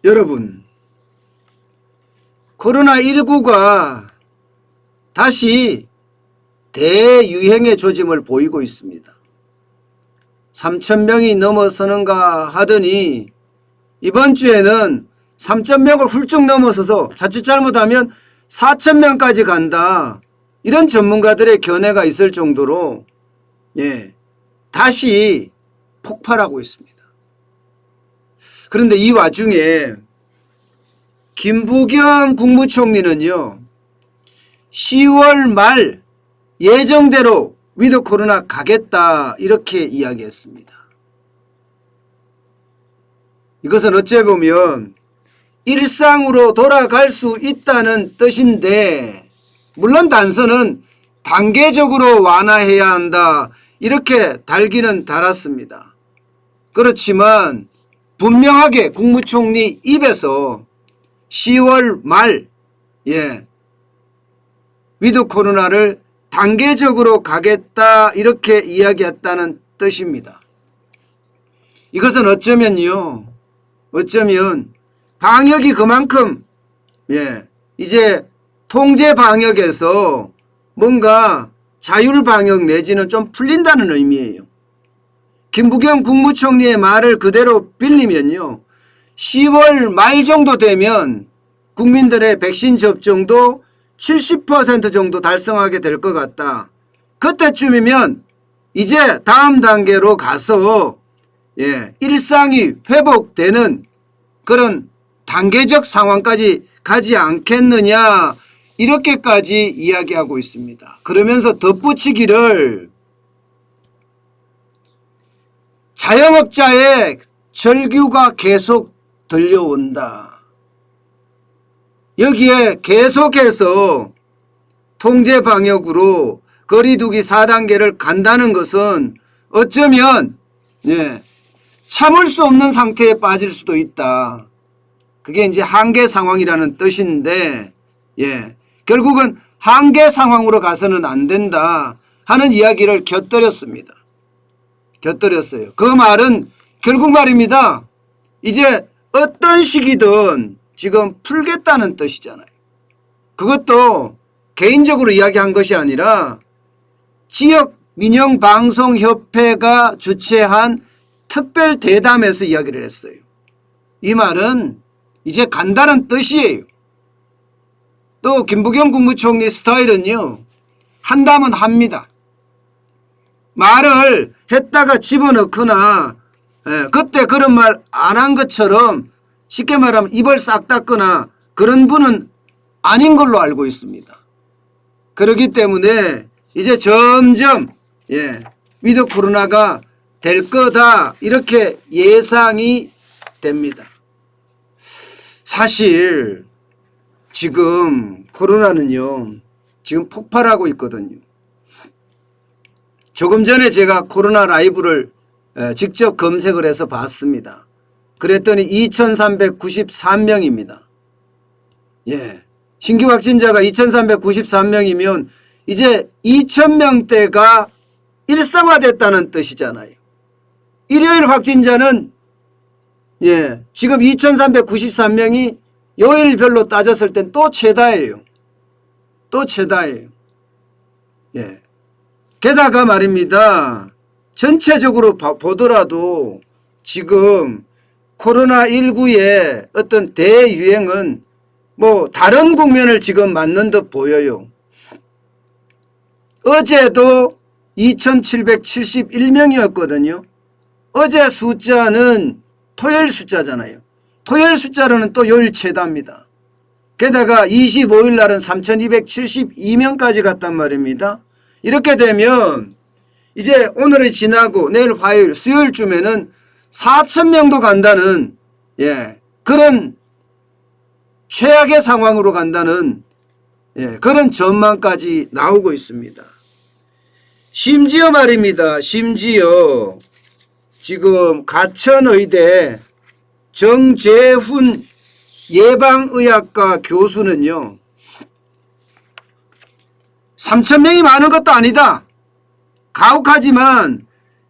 여러분, 코로나19가 다시 대유행의 조짐을 보이고 있습니다. 3,000명이 넘어서는가 하더니 이번 주에는 3,000명을 훌쩍 넘어서서 자칫 잘못하면 4,000명까지 간다. 이런 전문가들의 견해가 있을 정도로 다시 폭발하고 있습니다. 그런데 이 와중에 김부겸 국무총리는요, 10월 말 예정대로 위드 코로나 가겠다 이렇게 이야기했습니다. 이것은 어찌 보면 일상으로 돌아갈 수 있다는 뜻인데, 물론 단서는 단계적으로 완화해야 한다 이렇게 달기는 달았습니다. 그렇지만 분명하게 국무총리 입에서 10월 말 위드 코로나를 단계적으로 가겠다 이렇게 이야기했다는 뜻입니다. 이것은 어쩌면 방역이 그만큼 이제 통제 방역에서 뭔가 자율 방역 내지는 좀 풀린다는 의미예요. 김부겸 국무총리의 말을 그대로 빌리면요, 10월 말 정도 되면 국민들의 백신 접종도 70% 정도 달성하게 될 것 같다. 그때쯤이면 이제 다음 단계로 가서 일상이 회복되는 그런 단계적 상황까지 가지 않겠느냐 이렇게까지 이야기하고 있습니다. 그러면서 덧붙이기를 자영업자의 절규가 계속 들려온다. 여기에 계속해서 통제 방역으로 거리두기 4단계를 간다는 것은 어쩌면 참을 수 없는 상태에 빠질 수도 있다. 그게 이제 한계 상황이라는 뜻인데 결국은 한계 상황으로 가서는 안 된다 하는 이야기를 곁들였습니다. 곁들였어요. 그 말은 결국 말입니다. 이제 어떤 시기든 지금 풀겠다는 뜻이잖아요. 그것도 개인적으로 이야기한 것이 아니라 지역 민영방송협회가 주최한 특별 대담에서 이야기를 했어요. 이 말은 이제 간다는 뜻이에요. 또 김부겸 국무총리 스타일은요, 한다면 합니다. 말을 했다가 집어넣거나 그때 그런 말 안 한 것처럼 쉽게 말하면 입을 싹 닫거나 그런 분은 아닌 걸로 알고 있습니다. 그렇기 때문에 이제 점점 위드 코로나가 될 거다 이렇게 예상이 됩니다. 사실 지금 코로나는요, 지금 폭발하고 있거든요. 조금 전에 제가 코로나 라이브를 직접 검색을 해서 봤습니다. 그랬더니 2,393명입니다. 신규 확진자가 2,393명이면 이제 2,000명대가 일상화됐다는 뜻이잖아요. 일요일 확진자는 지금 2,393명이 요일별로 따졌을 땐 또 최다예요. 또 최다예요. 게다가 말입니다. 전체적으로 보더라도 지금 코로나19의 어떤 대유행은 뭐 다른 국면을 지금 맞는 듯 보여요. 어제도 2,771명이었거든요. 어제 숫자는 토요일 숫자잖아요. 토요일 숫자로는 또 요일 최다입니다. 게다가 25일 날은 3,272명까지 갔단 말입니다. 이렇게 되면 이제 오늘이 지나고 내일 화요일 수요일쯤에는 4,000명도 간다는 그런 최악의 상황으로 간다는 그런 전망까지 나오고 있습니다. 심지어 말입니다. 심지어 지금 가천의대 정재훈 예방의학과 교수는요, 3,000명이 많은 것도 아니다. 가혹하지만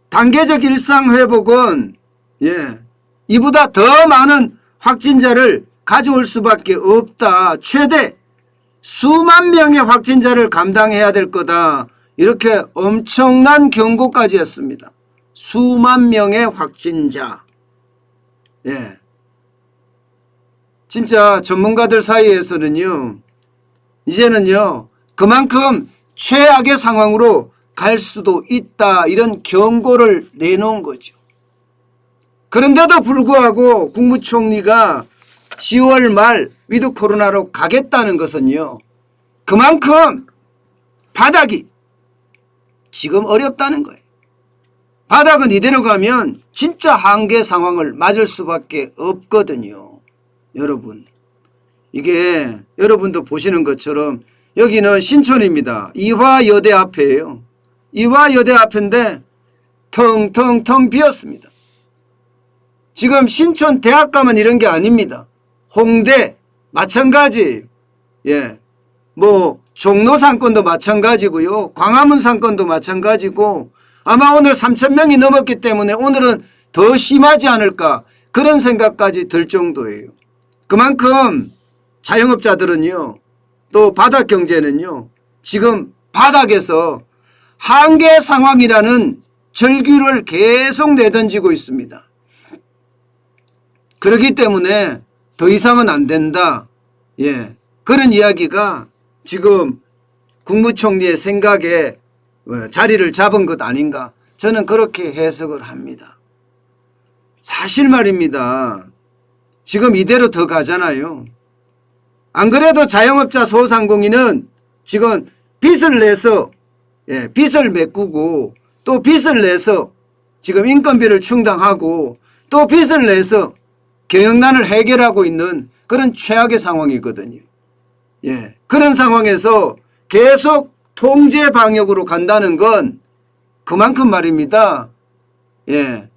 단계적 일상 회복은 이보다 더 많은 확진자를 가져올 수밖에 없다. 최대 수만 명의 확진자를 감당해야 될 거다. 이렇게 엄청난 경고까지 했습니다. 수만 명의 확진자. 예. 진짜 전문가들 사이에서는요, 이제는요, 그만큼 최악의 상황으로 갈 수도 있다. 이런 경고를 내놓은 거죠. 그런데도 불구하고 국무총리가 10월 말 위드 코로나로 가겠다는 것은요, 그만큼 바닥이 지금 어렵다는 거예요. 바닥은 이대로 가면 진짜 한계 상황을 맞을 수밖에 없거든요. 여러분, 이게 여러분도 보시는 것처럼 여기는 신촌입니다. 이화여대 앞에예요. 이화여대 앞인데 텅텅텅 비었습니다. 지금 신촌 대학 가면 이런 게 아닙니다. 홍대 마찬가지. 예, 뭐 종로 상권도 마찬가지고요. 광화문 상권도 마찬가지고, 아마 오늘 3,000명이 넘었기 때문에 오늘은 더 심하지 않을까, 그런 생각까지 들 정도예요. 그만큼 자영업자들은요, 또 바닥 경제는요, 지금 바닥에서 한계 상황이라는 절규를 계속 내던지고 있습니다. 그렇기 때문에 더 이상은 안 된다. 예, 그런 이야기가 지금 국무총리의 생각에 자리를 잡은 것 아닌가, 저는 그렇게 해석을 합니다. 사실 말입니다. 지금 이대로 더 가잖아요. 안 그래도 자영업자 소상공인은 지금 빚을 내서, 예, 빚을 메꾸고 또 빚을 내서 지금 인건비를 충당하고 또 빚을 내서 경영난을 해결하고 있는 그런 최악의 상황이거든요. 예, 그런 상황에서 계속 통제 방역으로 간다는 건 그만큼 말입니다. 예,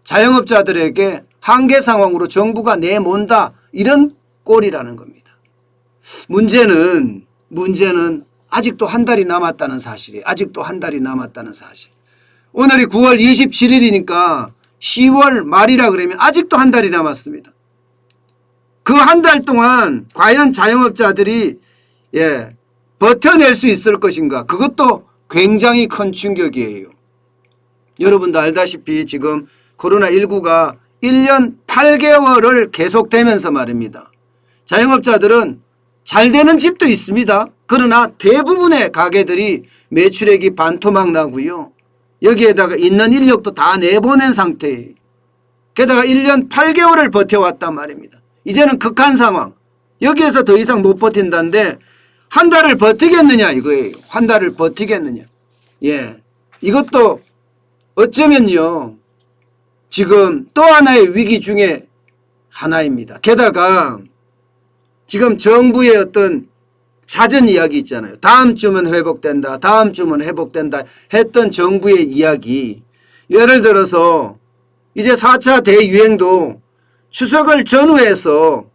자영업자들에게 한계 상황으로 정부가 내몬다, 이런 꼴이라는 겁니다. 문제는 아직도 한 달이 남았다는 사실이에요. 아직도 한 달이 남았다는 사실. 오늘이 9월 27일이니까 10월 말이라 그러면 아직도 한 달이 남았습니다. 그 한 달 동안 과연 자영업자들이, 예, 버텨낼 수 있을 것인가, 그것도 굉장히 큰 충격이에요. 여러분도 알다시피 지금 코로나19가 1년 8개월을 계속되면서 말입니다. 자영업자들은 잘 되는 집도 있습니다. 그러나 대부분의 가게들이 매출액이 반토막 나고요. 여기에다가 있는 인력도 다 내보낸 상태예요. 게다가 1년 8개월을 버텨왔단 말입니다. 이제는 극한 상황. 여기에서 더 이상 못 버틴다는데 한 달을 버티겠느냐 이거예요. 한 달을 버티겠느냐. 예, 이것도 어쩌면요, 지금 또 하나의 위기 중에 하나입니다. 게다가 지금 정부의 어떤 잦은 이야기 있잖아요. 다음 주면 회복된다, 다음 주면 회복된다 했던 정부의 이야기. 예를 들어서 이제 4차 대유행도 추석을 전후해서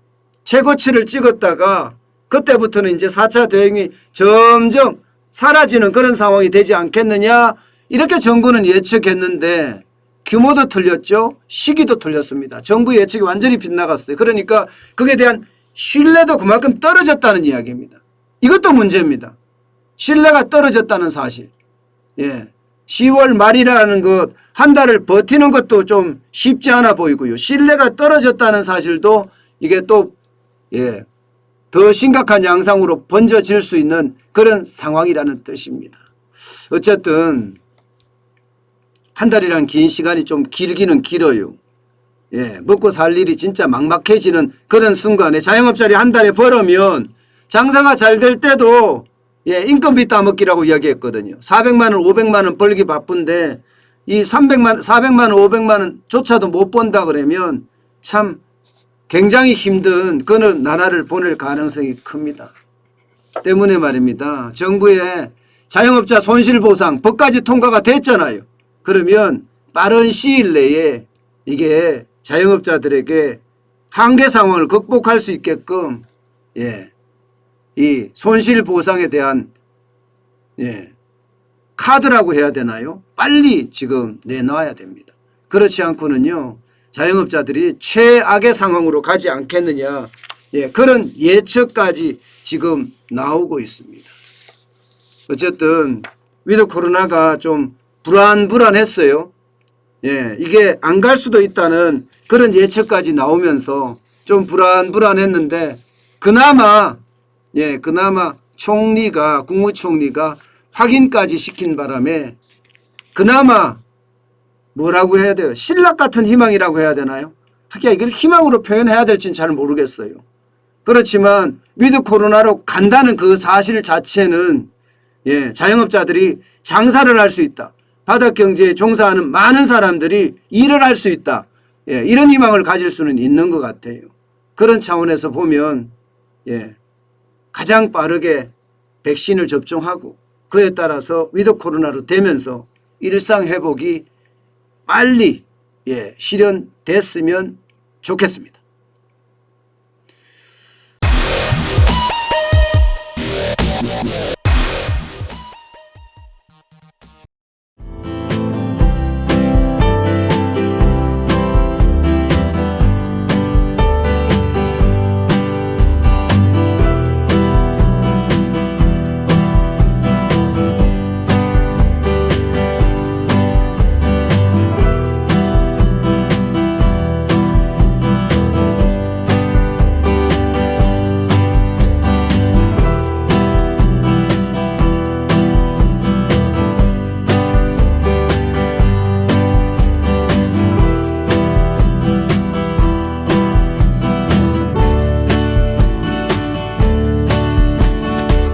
최고치를 찍었다가 그때부터는 이제 4차 대유행이 점점 사라지는 그런 상황이 되지 않겠느냐, 이렇게 정부는 예측했는데 규모도 틀렸죠. 시기도 틀렸습니다. 정부의 예측이 완전히 빗나갔어요. 그러니까 그에 대한 신뢰도 그만큼 떨어졌다는 이야기입니다. 이것도 문제입니다. 신뢰가 떨어졌다는 사실. 예, 10월 말이라는 것, 한 달을 버티는 것도 좀 쉽지 않아 보이고요. 신뢰가 떨어졌다는 사실도 이게 또, 예, 더 심각한 양상으로 번져질 수 있는 그런 상황이라는 뜻입니다. 어쨌든 한 달이란 긴 시간이 좀 길기는 길어요. 예, 먹고 살 일이 진짜 막막해지는 그런 순간에 자영업자리 한 달에 벌으면 장사가 잘 될 때도, 예, 인건비 따먹기라고 이야기했거든요. 400만 원, 500만 원 벌기 바쁜데 이 400만 원, 500만 원조차도 못 번다 그러면 참 굉장히 힘든 그런 나라를 보낼 가능성이 큽니다. 때문에 말입니다. 정부의 자영업자 손실보상 법까지 통과가 됐잖아요. 그러면 빠른 시일 내에 이게 자영업자들에게 한계 상황을 극복할 수 있게끔, 예, 이 손실보상에 대한, 예, 카드라고 해야 되나요? 빨리 지금 내놔야 됩니다. 그렇지 않고는요, 자영업자들이 최악의 상황으로 가지 않겠느냐. 예, 그런 예측까지 지금 나오고 있습니다. 어쨌든 위드 코로나가 좀 불안했어요. 예, 이게 안 갈 수도 있다는 그런 예측까지 나오면서 좀 불안했는데 그나마 국무총리가 확인까지 시킨 바람에 그나마 뭐라고 해야 돼요? 신락 같은 희망이라고 해야 되나요? 하기야 이걸 희망으로 표현해야 될지는 잘 모르겠어요. 그렇지만 위드 코로나로 간다는 그 사실 자체는 자영업자들이 장사를 할 수 있다. 바닥경제에 종사하는 많은 사람들이 일을 할 수 있다. 이런 희망을 가질 수는 있는 것 같아요. 그런 차원에서 보면 가장 빠르게 백신을 접종하고 그에 따라서 위드 코로나로 되면서 일상 회복이 빨리 실현됐으면 좋겠습니다.